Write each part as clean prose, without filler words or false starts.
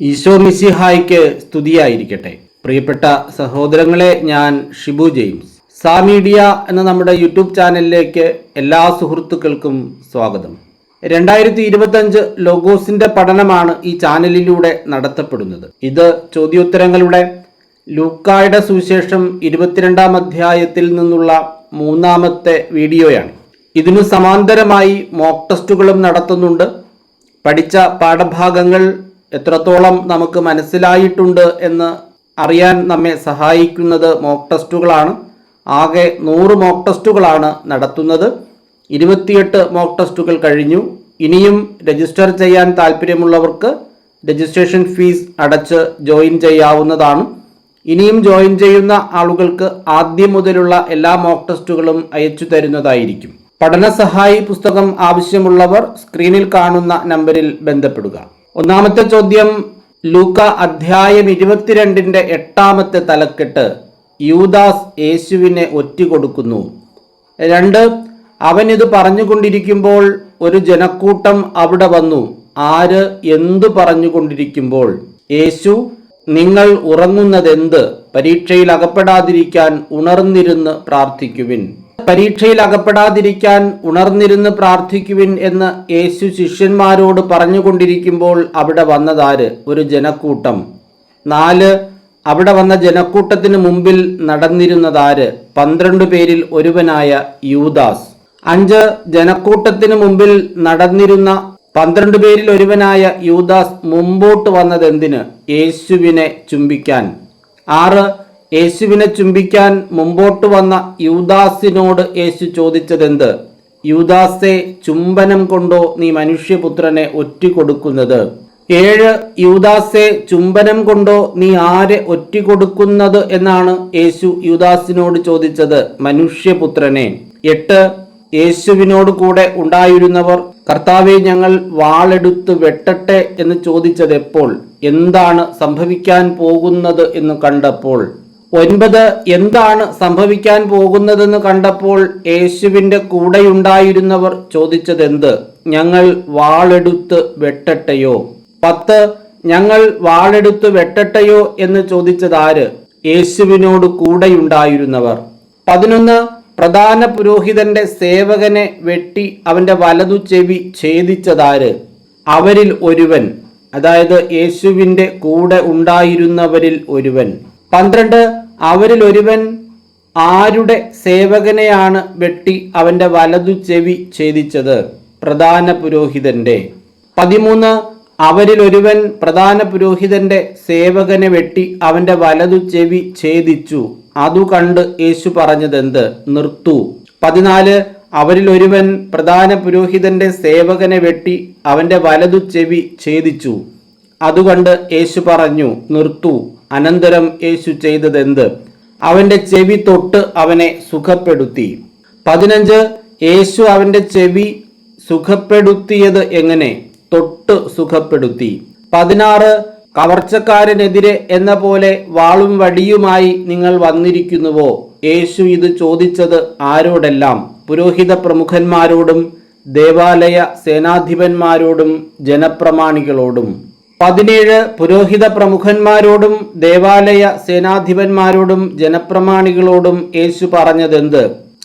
ഈശോ മിശിഹായ്ക്ക് സ്തുതിയായിരിക്കട്ടെ. പ്രിയപ്പെട്ട സഹോദരങ്ങളെ, ഞാൻ ഷിബു ജെയിംസ്. സാ മീഡിയ എന്ന നമ്മുടെ യൂട്യൂബ് ചാനലിലേക്ക് എല്ലാ സുഹൃത്തുക്കൾക്കും സ്വാഗതം. 2025 ലോഗോസിന്റെ പഠനമാണ് ഈ ചാനലിലൂടെ നടത്തപ്പെടുന്നത്. ഇത് ചോദ്യോത്തരങ്ങളുടെ ലൂക്കായുടെ സുവിശേഷം 22-ാം അധ്യായത്തിൽ നിന്നുള്ള 3-ാമത്തെ വീഡിയോയാണ്. ഇതിനു സമാന്തരമായി മോക്ക് ടെസ്റ്റുകളും നടത്തുന്നുണ്ട്. പഠിച്ച പാഠഭാഗങ്ങൾ എത്രത്തോളം നമുക്ക് മനസ്സിലായിട്ടുണ്ട് എന്ന് അറിയാൻ നമ്മെ സഹായിക്കുന്നത് മോക്ക് ടെസ്റ്റുകളാണ്. ആകെ 100 മോക്ക് ടെസ്റ്റുകളാണ് നടത്തുന്നത്. 28 മോക്ക് ടെസ്റ്റുകൾ കഴിഞ്ഞു. ഇനിയും രജിസ്റ്റർ ചെയ്യാൻ താല്പര്യമുള്ളവർക്ക് രജിസ്ട്രേഷൻ ഫീസ് അടച്ച് ജോയിൻ ചെയ്യാവുന്നതാണ്. ഇനിയും ജോയിൻ ചെയ്യുന്ന ആളുകൾക്ക് ആദ്യം മുതലുള്ള എല്ലാ മോക്ക് ടെസ്റ്റുകളും അയച്ചു തരുന്നതായിരിക്കും. പഠന സഹായി പുസ്തകം ആവശ്യമുള്ളവർ സ്ക്രീനിൽ കാണുന്ന നമ്പറിൽ ബന്ധപ്പെടുക. ഒന്നാമത്തെ ചോദ്യം, ലൂക്ക അധ്യായം 22-ന്റെ 8-ാമത്തെ തലക്കെട്ട്, യൂദാസ് യേശുവിനെ ഒറ്റുകൊടുക്കുന്നു. 2, അവൻ ഇത് പറഞ്ഞുകൊണ്ടിരിക്കുമ്പോൾ ഒരു ജനക്കൂട്ടം അവിടെ വന്നു. ആര് എന്തു പറഞ്ഞുകൊണ്ടിരിക്കുമ്പോൾ? യേശു, നിങ്ങൾ ഉറങ്ങുന്നതെന്ത്? പരീക്ഷയിൽ അകപ്പെടാതിരിക്കാൻ ഉണർന്നിരുന്ന് പ്രാർത്ഥിക്കുവിൻ. പരീക്ഷയിൽ അകപ്പെടാതിരിക്കാൻ ഉണർന്നിരുന്ന് പ്രാർത്ഥിക്കുവിൻ എന്ന് യേശു ശിഷ്യന്മാരോട് പറഞ്ഞുകൊണ്ടിരിക്കുമ്പോൾ അവിടെ വന്നതാര്? ഒരു ജനക്കൂട്ടം. 4, അവിടെ വന്ന ജനക്കൂട്ടത്തിന് മുമ്പിൽ നടന്നിരുന്നതാര്? 12 പേരിൽ ഒരുവനായ യൂദാസ്. 5, ജനക്കൂട്ടത്തിന് മുമ്പിൽ നടന്നിരുന്ന 12 പേരിൽ ഒരുവനായ യൂദാസ് മുമ്പോട്ട് വന്നതെന്തിന്? യേശുവിനെ ചുംബിക്കാൻ. 6, യേശുവിനെ ചുംബിക്കാൻ മുമ്പോട്ട് വന്ന യൂദാസിനോട് യേശു ചോദിച്ചതെന്ത്? യൂദാസെ, ചുംബനം കൊണ്ടോ നീ മനുഷ്യപുത്രനെ ഒറ്റുകൊടുക്കുന്നത്? 7, യൂദാസെ, ചുംബനം കൊണ്ടോ നീ ആരെ ഒറ്റുകൊടുക്കുന്നത് എന്നാണ് യേശു യൂദാസിനോട് ചോദിച്ചത്? മനുഷ്യപുത്രനെ. 8, യേശുവിനോട് കൂടെ ഉണ്ടായിരുന്നവർ, കർത്താവെ, ഞങ്ങൾ വാളെടുത്ത് വെട്ടട്ടെ എന്ന് ചോദിച്ചത് എപ്പോൾ? എന്താണ് സംഭവിക്കാൻ പോകുന്നത് എന്ന് കണ്ടപ്പോൾ? 9, എന്താണ് സംഭവിക്കാൻ പോകുന്നതെന്ന് കണ്ടപ്പോൾ യേശുവിൻ്റെ കൂടെയുണ്ടായിരുന്നവർ ചോദിച്ചതെന്ത്? ഞങ്ങൾ വാളെടുത്ത് വെട്ടട്ടെയോ? 10, ഞങ്ങൾ വാളെടുത്ത് വെട്ടട്ടെയോ എന്ന് ചോദിച്ചതാര്? യേശുവിനോട് കൂടെയുണ്ടായിരുന്നവർ. 11, പ്രധാന പുരോഹിതന്റെ സേവകനെ വെട്ടി അവന്റെ വലതു ചെവി ഛേദിച്ചതാര്? അവരിൽ ഒരുവൻ, അതായത് യേശുവിൻ്റെ കൂടെ ഉണ്ടായിരുന്നവരിൽ ഒരുവൻ. 12, അവരിൽ ഒരുവൻ ആരുടെ സേവകനെയാണ് വെട്ടി അവന്റെ വലതു ചെവി ഛേദിച്ചത്? പ്രധാന പുരോഹിതന്റെ. 13, അവരിൽ ഒരുവൻ പ്രധാന പുരോഹിതന്റെ സേവകനെ വെട്ടി അവന്റെ വലതു ചെവി ഛേദിച്ചു. അതു കണ്ട് യേശു പറഞ്ഞതെന്ത്? നിർത്തു. 14, അവരിൽ ഒരുവൻ പ്രധാന പുരോഹിതന്റെ സേവകനെ വെട്ടി അവന്റെ വലതു ചെവി ഛേദിച്ചു. അതുകണ്ട് യേശു പറഞ്ഞു, നിർത്തു. അനന്തരം യേശു ചെയ്തതെന്ത്? അവന്റെ ചെവി തൊട്ട് അവനെ സുഖപ്പെടുത്തി. 15, യേശു അവന്റെ ചെവി സുഖപ്പെടുത്തിയത് എങ്ങനെ? തൊട്ട് സുഖപ്പെടുത്തി. 16, കവർച്ചക്കാരനെതിരെ എന്ന പോലെ വാളും വടിയുമായി നിങ്ങൾ വന്നിരിക്കുന്നുവോ? യേശു ഇത് ചോദിച്ചത് ആരോടെല്ലാം? പുരോഹിത പ്രമുഖന്മാരോടും ദേവാലയ സേനാധിപന്മാരോടും ജനപ്രമാണികളോടും. 17, പുരോഹിത പ്രമുഖന്മാരോടും ദേവാലയ സേനാധിപന്മാരോടും ജനപ്രമാണികളോടും യേശു പറഞ്ഞതെന്ത്,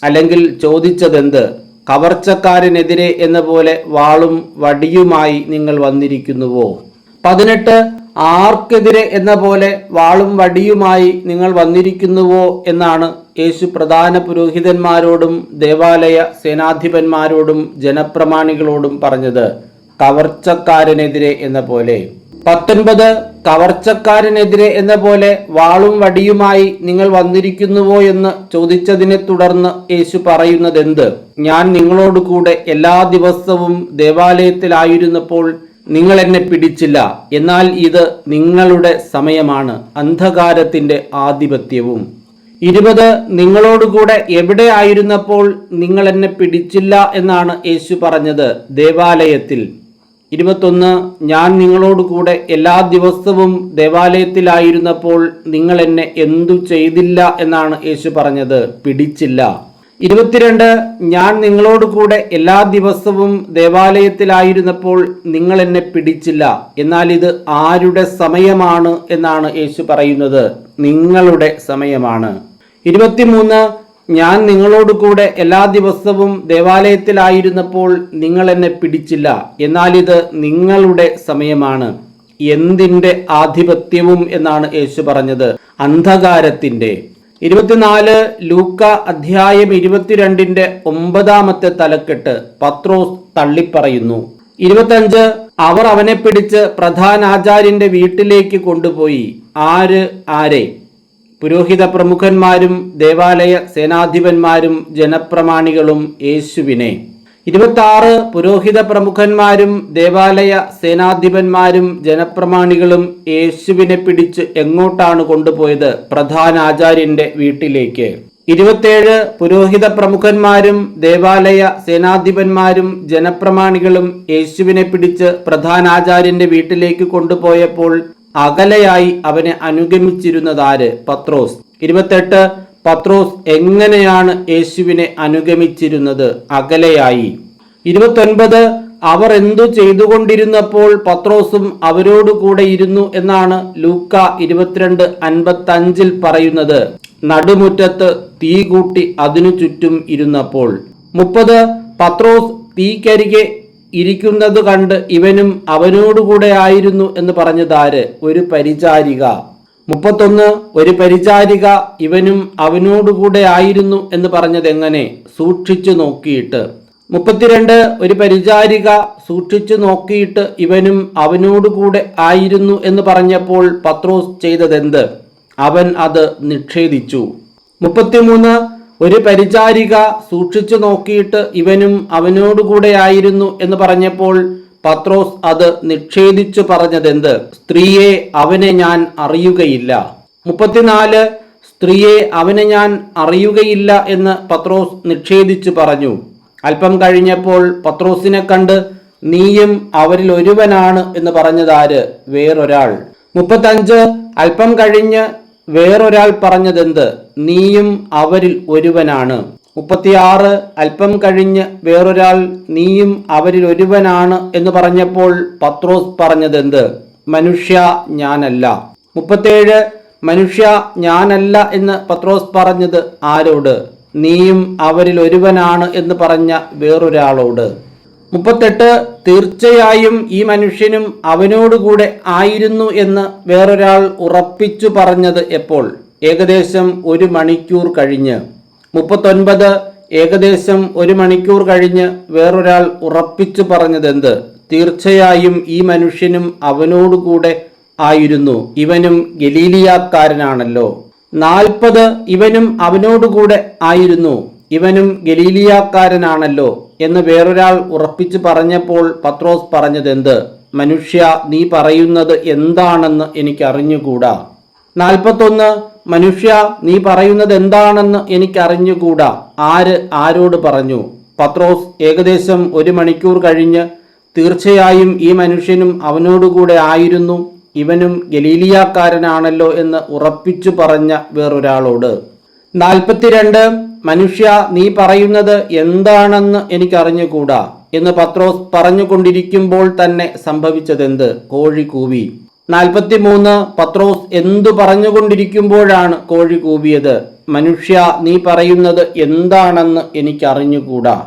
അല്ലെങ്കിൽ ചോദിച്ചതെന്ത്? കവർച്ചക്കാരനെതിരെ എന്ന പോലെ വാളും വടിയുമായി നിങ്ങൾ വന്നിരിക്കുന്നുവോ? 18, ആർക്കെതിരെ എന്ന പോലെ വാളും വടിയുമായി നിങ്ങൾ വന്നിരിക്കുന്നുവോ എന്നാണ് യേശു പ്രധാന പുരോഹിതന്മാരോടും ദേവാലയ സേനാധിപന്മാരോടും ജനപ്രമാണികളോടും പറഞ്ഞത്? കവർച്ചക്കാരനെതിരെ എന്ന പോലെ. 19, കവർച്ചക്കാരനെതിരെ എന്ന പോലെ വാളും വടിയുമായി നിങ്ങൾ വന്നിരിക്കുന്നുവോ എന്ന് ചോദിച്ചതിനെ തുടർന്ന് യേശു പറയുന്നതെന്ത്? ഞാൻ നിങ്ങളോട് കൂടെ എല്ലാ ദിവസവും ദേവാലയത്തിലായിരുന്നപ്പോൾ നിങ്ങൾ എന്നെ പിടിച്ചില്ല. എന്നാൽ ഇത് നിങ്ങളുടെ സമയമാണ്, അന്ധകാരത്തിന്റെ ആധിപത്യവും. 20, നിങ്ങളോടുകൂടെ എവിടെ ആയിരുന്നപ്പോൾ നിങ്ങൾ എന്നെ പിടിച്ചില്ല എന്നാണ് യേശു പറഞ്ഞത്? ദേവാലയത്തിൽ. 21, ഞാൻ നിങ്ങളോട് കൂടെ എല്ലാ ദിവസവും ദേവാലയത്തിലായിരുന്നപ്പോൾ നിങ്ങൾ എന്നെ എന്തു ചെയ്തില്ല എന്നാണ് യേശു പറഞ്ഞത്? പിടിച്ചില്ല. 22 ഞാൻ നിങ്ങളോട് കൂടെ എല്ലാ ദിവസവും ദേവാലയത്തിലായിരുന്നപ്പോൾ നിങ്ങൾ എന്നെ പിടിച്ചില്ല. എന്നാൽ ഇത് ആരുടെ സമയമാണ് എന്നാണ് യേശു പറയുന്നത്? നിങ്ങളുടെ സമയമാണ്. 23 ഞാൻ നിങ്ങളോട് കൂടെ എല്ലാ ദിവസവും ദേവാലയത്തിലായിരുന്നപ്പോൾ നിങ്ങൾ എന്നെ പിടിച്ചില്ല. എന്നാൽ ഇത് നിങ്ങളുടെ സമയമാണ്. എന്തിൻ്റെ ആധിപത്യവും എന്നാണ് യേശു പറഞ്ഞത്? അന്ധകാരത്തിൻ്റെ. 24 ലൂക്ക അധ്യായം 22 9 തലക്കെട്ട് പത്രോസ് തള്ളിപ്പറയുന്നു. 25 അവർ അവനെ പിടിച്ച് പ്രധാനാചാര്യന്റെ വീട്ടിലേക്ക് കൊണ്ടുപോയി. ആരെ? പുരോഹിത പ്രമുഖന്മാരും ദേവാലയ സേനാധിപന്മാരും ജനപ്രമാണികളും യേശുവിനെ. 26 പുരോഹിത പ്രമുഖന്മാരും ദേവാലയ സേനാധിപന്മാരും ജനപ്രമാണികളും യേശുവിനെ പിടിച്ച് എങ്ങോട്ടാണ് കൊണ്ടുപോയത്? പ്രധാനാചാര്യന്റെ വീട്ടിലേക്ക്. 27 പുരോഹിത പ്രമുഖന്മാരും ദേവാലയ സേനാധിപന്മാരും ജനപ്രമാണികളും യേശുവിനെ പിടിച്ച് പ്രധാനാചാര്യന്റെ വീട്ടിലേക്ക് കൊണ്ടുപോയപ്പോൾ അകലെയായി അവനെ അനുഗമിച്ചിരുന്നതാര്? പത്രോസ്. 28 പത്രോസ് എങ്ങനെയാണ് യേശുവിനെ അനുഗമിച്ചിരുന്നത്? അകലെയായി. 29 അവർ എന്തു ചെയ്തുകൊണ്ടിരുന്നപ്പോൾ പത്രോസും അവരോട് കൂടെ ഇരുന്നു എന്നാണ് ലൂക്ക 22:55 പറയുന്നത്. നടുമുറ്റത്ത് തീ കൂട്ടി അതിനു ചുറ്റും ഇരുന്നപ്പോൾ. 30 പത്രോസ് തീക്കരികെ ഇരിക്കുന്നത് കണ്ട് ഇവനും അവനോടുകൂടെ ആയിരുന്നു എന്ന് പറഞ്ഞതാര്? ഒരു പരിചാരിക. 31 ഒരു പരിചാരിക ഇവനും അവനോടുകൂടെ ആയിരുന്നു എന്ന് പറഞ്ഞത് എങ്ങനെ? സൂക്ഷിച്ചു നോക്കിയിട്ട്. 32 ഒരു പരിചാരിക സൂക്ഷിച്ചു നോക്കിയിട്ട് ഇവനും അവനോടുകൂടെ ആയിരുന്നു എന്ന് പറഞ്ഞപ്പോൾ പത്രോസ് ചെയ്തതെന്ത്? അവൻ അത് നിഷേധിച്ചു. 33 ഒരു പരിചാരിക സൂക്ഷിച്ചു നോക്കിയിട്ട് ഇവനും അവനോടുകൂടെ ആയിരുന്നു എന്ന് പറഞ്ഞപ്പോൾ പത്രോസ് അത് നിഷേധിച്ചു പറഞ്ഞതെന്ത്? സ്ത്രീയെ അവനെ ഞാൻ അറിയുകയില്ല. 34 സ്ത്രീയെ അവനെ ഞാൻ അറിയുകയില്ല എന്ന് പത്രോസ് നിഷേധിച്ചു പറഞ്ഞു. അല്പം കഴിഞ്ഞപ്പോൾ പത്രോസിനെ കണ്ട് നീയും അവരിൽ ഒരുവനാണ് എന്ന് പറഞ്ഞതാര്? വേറൊരാൾ. 35 അല്പം കഴിഞ്ഞ് വേറൊരാൾ പറഞ്ഞതെന്ത്? നീയും അവരിൽ ഒരുവനാണ്. 36 അല്പം കഴിഞ്ഞ് വേറൊരാൾ നീയും അവരിൽ ഒരുവനാണ് എന്ന് പറഞ്ഞപ്പോൾ പത്രോസ് പറഞ്ഞതെന്ത്? മനുഷ്യ ഞാനല്ല. 37 മനുഷ്യ ഞാനല്ല എന്ന് പത്രോസ് പറഞ്ഞത് ആരോട്? നീയും അവരിൽ ഒരുവനാണ് എന്ന് പറഞ്ഞ വേറൊരാളോട്. 38 തീർച്ചയായും ഈ മനുഷ്യനും അവനോടുകൂടെ ആയിരുന്നു എന്ന് വേറൊരാൾ ഉറപ്പിച്ചു പറഞ്ഞത് എപ്പോൾ? ഏകദേശം 1 മണിക്കൂർ കഴിഞ്ഞ്. 39 ഏകദേശം 1 മണിക്കൂർ കഴിഞ്ഞ് വേറൊരാൾ ഉറപ്പിച്ചു പറഞ്ഞതെന്ത്? തീർച്ചയായും ഈ മനുഷ്യനും അവനോടുകൂടെ ആയിരുന്നു, ഇവനും ഗലീലിയാക്കാരനാണല്ലോ. 40 ഇവനും അവനോടുകൂടെ ആയിരുന്നു, ഇവനും ഗലീലിയാക്കാരനാണല്ലോ എന്ന് വേറൊരാൾ ഉറപ്പിച്ചു പറഞ്ഞപ്പോൾ പത്രോസ് പറഞ്ഞതെന്ത്? മനുഷ്യ നീ പറയുന്നത് എന്താണെന്ന് എനിക്ക് അറിഞ്ഞുകൂടാ. 41 മനുഷ്യ നീ പറയുന്നത് എന്താണെന്ന് എനിക്ക് അറിഞ്ഞുകൂടാ. ആരോട് പറഞ്ഞു? പത്രോസ് ഏകദേശം 1 മണിക്കൂർ കഴിഞ്ഞ് തീർച്ചയായും ഈ മനുഷ്യനും അവനോടുകൂടെ ആയിരുന്നു, ഇവനും ഗലീലിയാക്കാരനാണല്ലോ എന്ന് ഉറപ്പിച്ചു പറഞ്ഞ വേറൊരാളോട്. 42 മനുഷ്യ നീ പറയുന്നത് എന്താണെന്ന് എനിക്കറിഞ്ഞുകൂടാ എന്ന് പത്രോസ് പറഞ്ഞുകൊണ്ടിരിക്കുമ്പോൾ തന്നെ സംഭവിച്ചതെന്ത്? കോഴി കൂവി. 43 പത്രോസ് എന്തു പറഞ്ഞുകൊണ്ടിരിക്കുമ്പോഴാണ് കോഴി കൂവിയത്? മനുഷ്യ നീ പറയുന്നത് എന്താണെന്ന് എനിക്കറിഞ്ഞുകൂടാ.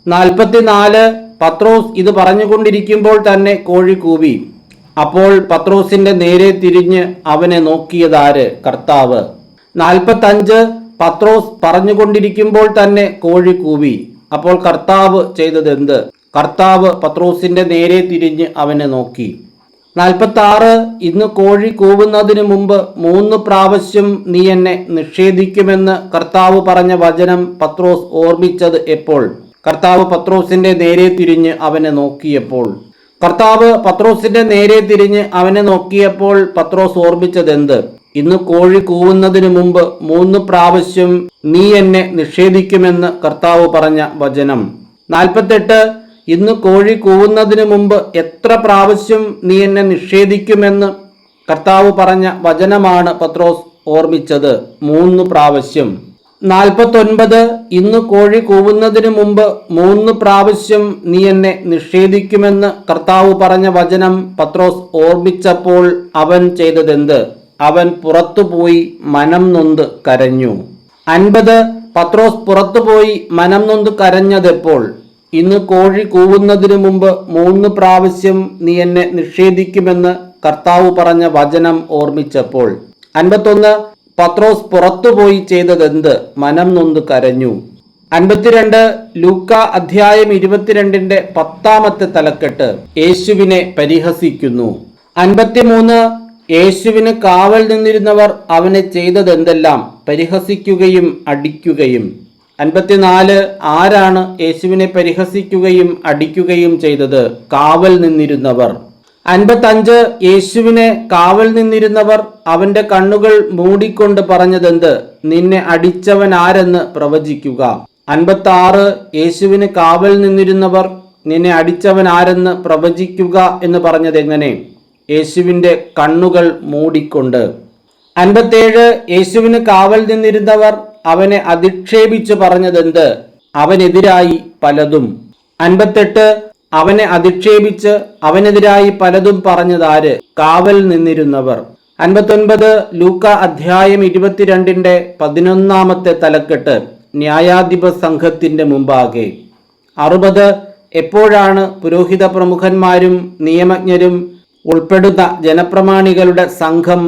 44 പത്രോസ് ഇത് പറഞ്ഞുകൊണ്ടിരിക്കുമ്പോൾ തന്നെ കോഴി കൂവി. അപ്പോൾ പത്രോസിന്റെ നേരെ തിരിഞ്ഞ് അവനെ നോക്കിയതാര്? കർത്താവ്. 45 പത്രോസ് പറഞ്ഞുകൊണ്ടിരിക്കുമ്പോൾ തന്നെ കോഴി കൂവി. അപ്പോൾ കർത്താവ് ചെയ്തതെന്ത്? കർത്താവ് പത്രോസിന്റെ നേരെ തിരിഞ്ഞ് അവനെ നോക്കി. 46 ഇന്ന് കോഴി കൂവുന്നതിന് മുമ്പ് 3 പ്രാവശ്യം നീ എന്നെ നിഷേധിക്കുമെന്ന് കർത്താവ് പറഞ്ഞ വചനം പത്രോസ് ഓർമ്മിച്ചത് എപ്പോൾ? കർത്താവ് പത്രോസിന്റെ നേരെ തിരിഞ്ഞ് അവനെ നോക്കിയപ്പോൾ. കർത്താവ് പത്രോസിന്റെ നേരെ തിരിഞ്ഞ് അവനെ നോക്കിയപ്പോൾ പത്രോസ് ഓർമ്മിച്ചതെന്ത്? ഇന്ന് കോഴി കൂവുന്നതിന് മുമ്പ് 3 പ്രാവശ്യം നീ എന്നെ നിഷേധിക്കുമെന്ന് കർത്താവ് പറഞ്ഞ വചനം. 48 ഇന്ന് കോഴി കൂവുന്നതിന് മുമ്പ് എത്ര പ്രാവശ്യം നീ എന്നെ നിഷേധിക്കുമെന്ന് കർത്താവ് പറഞ്ഞ വചനമാണ് പത്രോസ് ഓർമ്മിച്ചത്. 3 പ്രാവശ്യം. 49 ഇന്ന് കോഴി കൂവുന്നതിന് മുമ്പ് 3 പ്രാവശ്യം നീ എന്നെ നിഷേധിക്കുമെന്ന് കർത്താവ് പറഞ്ഞ വചനം പത്രോസ് ഓർമ്മിച്ചപ്പോൾ അവൻ ചെയ്തതെന്ത്? അവൻ പുറത്തുപോയി മനം നൊന്ത് കരഞ്ഞു. 50 പത്രോസ് പുറത്തുപോയി മനം നൊന്ത് കരഞ്ഞതെപ്പോൾ? ഇന്ന് കോഴി കൂവുന്നതിന് മുമ്പ് 3 പ്രാവശ്യം നീ എന്നെ നിഷേധിക്കുമെന്ന് കർത്താവ് പറഞ്ഞ വചനം ഓർമ്മിച്ചപ്പോൾ. 51 പത്രോസ് പുറത്തുപോയി ചെയ്തതെന്ത്? മനം നൊന്ത് കരഞ്ഞു. 52 ലൂക്ക അധ്യായം 22 10 തലക്കെട്ട് യേശുവിനെ പരിഹസിക്കുന്നു. 53 യേശുവിന് കാവൽ നിന്നിരുന്നവർ അവനെ ചെയ്തതെന്തെല്ലാം? പരിഹസിക്കുകയും അടിക്കുകയും. 54 ആരാണ് യേശുവിനെ പരിഹസിക്കുകയും അടിക്കുകയും ചെയ്തത്? കാവൽ നിന്നിരുന്നവർ. 55 യേശുവിനെ കാവൽ നിന്നിരുന്നവർ അവന്റെ കണ്ണുകൾ മൂടിക്കൊണ്ട് പറഞ്ഞതെന്ത്? നിന്നെ അടിച്ചവൻ ആരെന്ന് പ്രവചിക്കുക. 56 യേശുവിന് കാവൽ നിന്നിരുന്നവർ നിന്നെ അടിച്ചവൻ ആരെന്ന് പ്രവചിക്കുക എന്ന് പറഞ്ഞതെങ്ങനെ? യേശുവിന്റെ കണ്ണുകൾ മൂടിക്കൊണ്ട്. 57 യേശുവിന് കാവൽ നിന്നിരുന്നവർ അവനെ അധിക്ഷേപിച്ചു പറഞ്ഞതെന്ത്? അവനെതിരായി പലതും. 58 അവനെ അധിക്ഷേപിച്ച് അവനെതിരായി പലതും പറഞ്ഞതാര്? കാവൽ നിന്നിരുന്നവർ. 59 ലൂക്ക അധ്യായം 22 11 തലക്കെട്ട് ന്യായാധിപ സംഘത്തിന്റെ മുമ്പാകെ. 60 എപ്പോഴാണ് പുരോഹിത പ്രമുഖന്മാരും നിയമജ്ഞരും ഉൾപ്പെടുന്ന ജനപ്രമാണികളുടെ സംഘം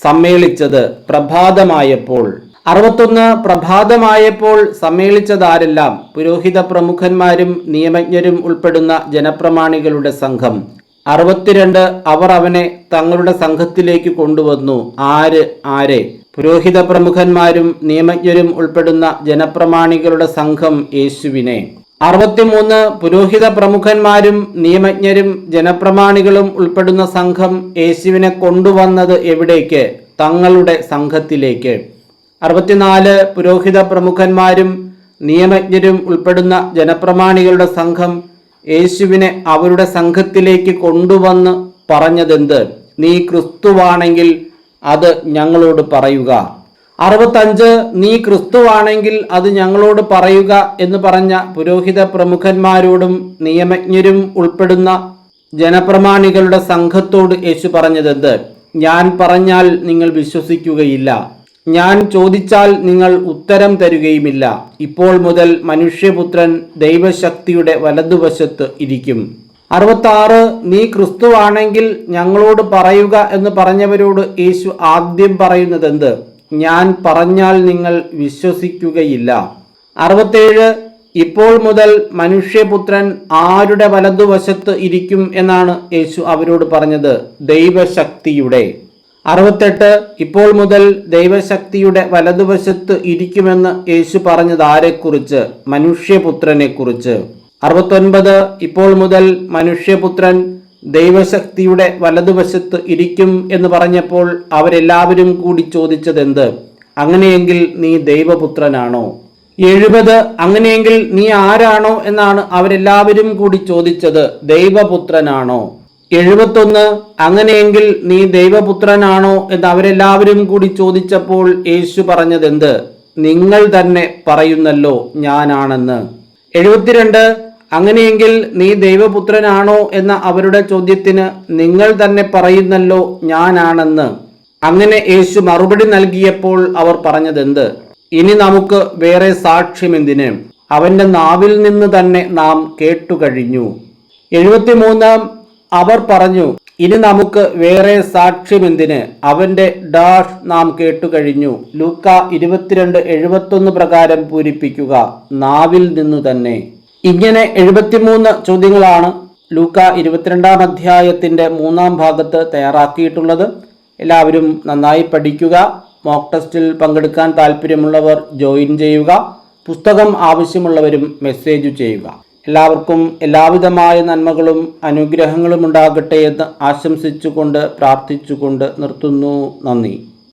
സമ്മേളിച്ചത്? പ്രഭാതമായപ്പോൾ. 61 പ്രഭാതമായപ്പോൾ സമ്മേളിച്ചതാരെല്ലാം? പുരോഹിത പ്രമുഖന്മാരും നിയമജ്ഞരും ഉൾപ്പെടുന്ന ജനപ്രമാണികളുടെ സംഘം. 62 അവർ അവനെ തങ്ങളുടെ സംഘത്തിലേക്ക് കൊണ്ടുവന്നു. ആരെ? പുരോഹിത പ്രമുഖന്മാരും നിയമജ്ഞരും ഉൾപ്പെടുന്ന ജനപ്രമാണികളുടെ സംഘം യേശുവിനെ. 63 പുരോഹിത പ്രമുഖന്മാരും നിയമജ്ഞരും ജനപ്രമാണികളും ഉൾപ്പെടുന്ന സംഘം യേശുവിനെ കൊണ്ടുവന്നത് എവിടേക്ക്? തങ്ങളുടെ സംഘത്തിലേക്ക്. 64 പുരോഹിത പ്രമുഖന്മാരും നിയമജ്ഞരും ഉൾപ്പെടുന്ന ജനപ്രമാണികളുടെ സംഘം യേശുവിനെ അവരുടെ സംഘത്തിലേക്ക് കൊണ്ടുവന്ന് പറഞ്ഞതെന്ത്? നീ ക്രിസ്തുവാണെങ്കിൽ അത് ഞങ്ങളോട് പറയുക. 65 നീ ക്രിസ്തുവാണെങ്കിൽ അത് ഞങ്ങളോട് പറയുക എന്ന് പറഞ്ഞ പുരോഹിത പ്രമുഖന്മാരോടും നിയമജ്ഞരും ഉൾപ്പെടുന്ന ജനപ്രമാണികളുടെ സംഘത്തോട് യേശു പറഞ്ഞതെന്ത്? ഞാൻ പറഞ്ഞാൽ നിങ്ങൾ വിശ്വസിക്കുകയില്ല, ഞാൻ ചോദിച്ചാൽ നിങ്ങൾ ഉത്തരം തരുകയുമില്ല. ഇപ്പോൾ മുതൽ മനുഷ്യപുത്രൻ ദൈവശക്തിയുടെ വലതുവശത്ത് ഇരിക്കും. 66 നീ ക്രിസ്തുവാണെങ്കിൽ ഞങ്ങളോട് പറയുക എന്ന് പറഞ്ഞവരോട് യേശു ആദ്യം പറയുന്നതെന്ത്? ഞാൻ പറഞ്ഞാൽ നിങ്ങൾ വിശ്വസിക്കുകയില്ല. 67 ഇപ്പോൾ മുതൽ മനുഷ്യപുത്രൻ ആരുടെ വലതുവശത്ത് ഇരിക്കും എന്നാണ് യേശു അവരോട് പറഞ്ഞത്? ദൈവശക്തിയുടെ. 68 ഇപ്പോൾ മുതൽ ദൈവശക്തിയുടെ വലതുവശത്ത് ഇരിക്കുമെന്ന് യേശു പറഞ്ഞത് ആരെക്കുറിച്ച്? മനുഷ്യപുത്രനെ കുറിച്ച്. 69 ഇപ്പോൾ മുതൽ മനുഷ്യപുത്രൻ ദൈവശക്തിയുടെ വലതുവശത്ത് ഇരിക്കും എന്ന് പറഞ്ഞപ്പോൾ അവരെല്ലാവരും കൂടി ചോദിച്ചതെന്ത്? അങ്ങനെയെങ്കിൽ നീ ദൈവപുത്രനാണോ? 70 അങ്ങനെയെങ്കിൽ നീ ആരാണോ എന്നാണ് അവരെല്ലാവരും കൂടി ചോദിച്ചത്. ദൈവപുത്രനാണോ? 71 അങ്ങനെയെങ്കിൽ നീ ദൈവപുത്രനാണോ എന്ന് അവരെല്ലാവരും കൂടി ചോദിച്ചപ്പോൾ യേശു പറഞ്ഞതെന്ത്? നിങ്ങൾ തന്നെ പറയുന്നല്ലോ ഞാനാണെന്ന്. 72 അങ്ങനെയെങ്കിൽ നീ ദൈവപുത്രനാണോ എന്ന അവരുടെ ചോദ്യത്തിന് നിങ്ങൾ തന്നെ പറയുന്നല്ലോ ഞാനാണെന്ന്. അങ്ങനെ യേശു മറുപടി നൽകിയപ്പോൾ അവർ പറഞ്ഞതെന്ത്? ഇനി നമുക്ക് വേറെ സാക്ഷ്യമെന്തിന്? അവന്റെ നാവിൽ നിന്ന് തന്നെ നാം കേട്ടുകഴിഞ്ഞു. 73 അവർ പറഞ്ഞു, ഇനി നമുക്ക് വേറെ സാക്ഷ്യമെന്തിന്? അവന്റെ ഡാഷ് നാം കേട്ടുകഴിഞ്ഞു. ലൂക്ക 22:71 പ്രകാരം പൂരിപ്പിക്കുക, നാവിൽ നിന്നു തന്നെ. ഇങ്ങനെ 73 ചോദ്യങ്ങളാണ് ലൂക്ക 22 അധ്യായത്തിന്റെ 3 ഭാഗത്ത് തയ്യാറാക്കിയിട്ടുള്ളത്. എല്ലാവരും നന്നായി പഠിക്കുക. മോക്ക് ടെസ്റ്റിൽ പങ്കെടുക്കാൻ താല്പര്യമുള്ളവർ ജോയിൻ ചെയ്യുക. പുസ്തകം ആവശ്യമുള്ളവരും മെസ്സേജ് ചെയ്യുക. എല്ലാവർക്കും എല്ലാവിധമായ നന്മകളും അനുഗ്രഹങ്ങളും ഉണ്ടാകട്ടെ എന്ന് ആശംസിച്ചുകൊണ്ട് പ്രാർത്ഥിച്ചുകൊണ്ട് നിർത്തുന്നു. നന്ദി.